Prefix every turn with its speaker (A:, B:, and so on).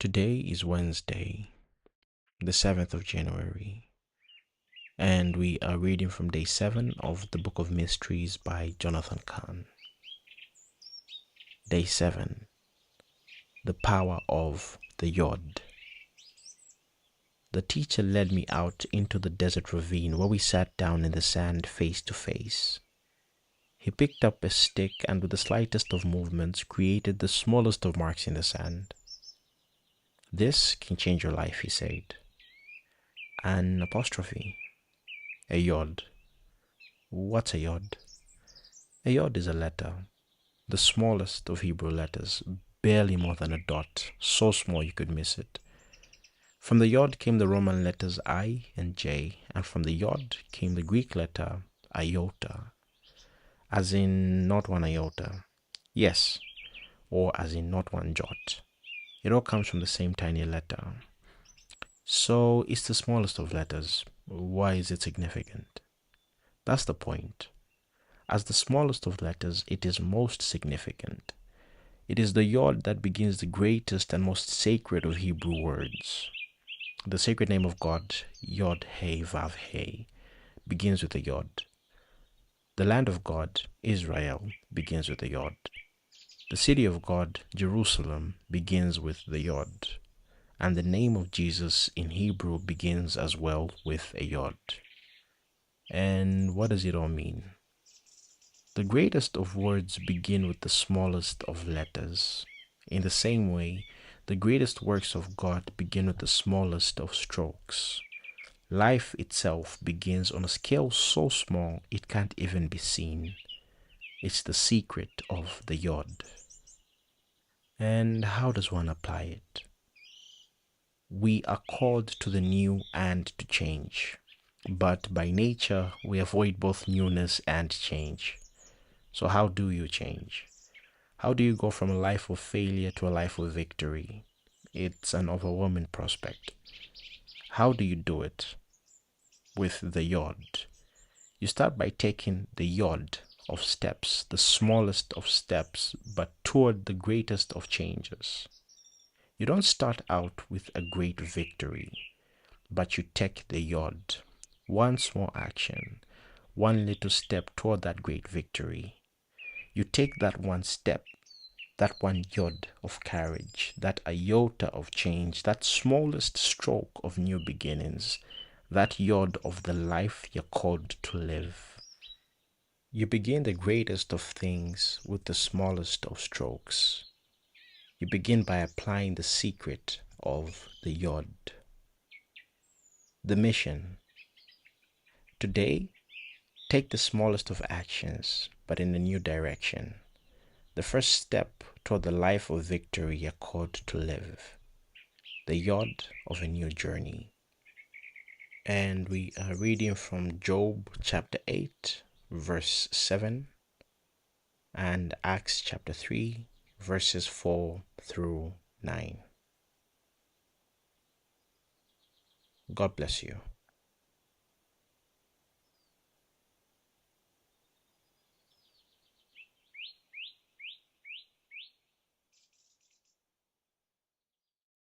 A: Today is Wednesday, the 7th of January, and we are reading from day 7 of the Book of Mysteries by Jonathan Cahn. Day 7. The Power of the Yod. The teacher led me out into the desert ravine where we sat down in the sand face to face. He picked up a stick and with the slightest of movements created the smallest of marks in the sand. "This can change your life," he said. An apostrophe. A yod. What's a yod? A yod is a letter, the smallest of Hebrew letters, barely more than a dot, so small you could miss it. From the yod came the Roman letters I and J, and from the yod came the Greek letter iota, as in not one iota. Yes, or as in not one jot. It all comes from the same tiny letter. So it's the smallest of letters. Why is it significant? That's the point. As the smallest of letters, it is most significant. It is the yod that begins the greatest and most sacred of Hebrew words. The sacred name of God, Yod He Vav He, begins with a yod. The land of God, Israel, begins with a yod. The city of God, Jerusalem, begins with the yod. And the name of Jesus in Hebrew begins as well with a yod. And what does it all mean? The greatest of words begin with the smallest of letters. In the same way, the greatest works of God begin with the smallest of strokes. Life itself begins on a scale so small it can't even be seen. It's the secret of the yod. And how does one apply it? We are called to the new and to change, but by nature we avoid both newness and change. So how do you change? How do you go from a life of failure to a life of victory? It's an overwhelming prospect. How do you do it? With the yod. You start by taking the yod of steps, the smallest of steps, but toward the greatest of changes. You don't start out with a great victory, but you take the yod, one small action, one little step toward that great victory. You take that one step, that one yod of courage, that iota of change, that smallest stroke of new beginnings, that yod of the life you're called to live. You begin the greatest of things with the smallest of strokes. You begin by applying the secret of the yod. The mission. Today, take the smallest of actions, but in a new direction. The first step toward the life of victory you're called to live. The yod of a new journey. And we are reading from Job chapter 8, verse 7, and Acts chapter 3, verses 4 through 9. God bless you.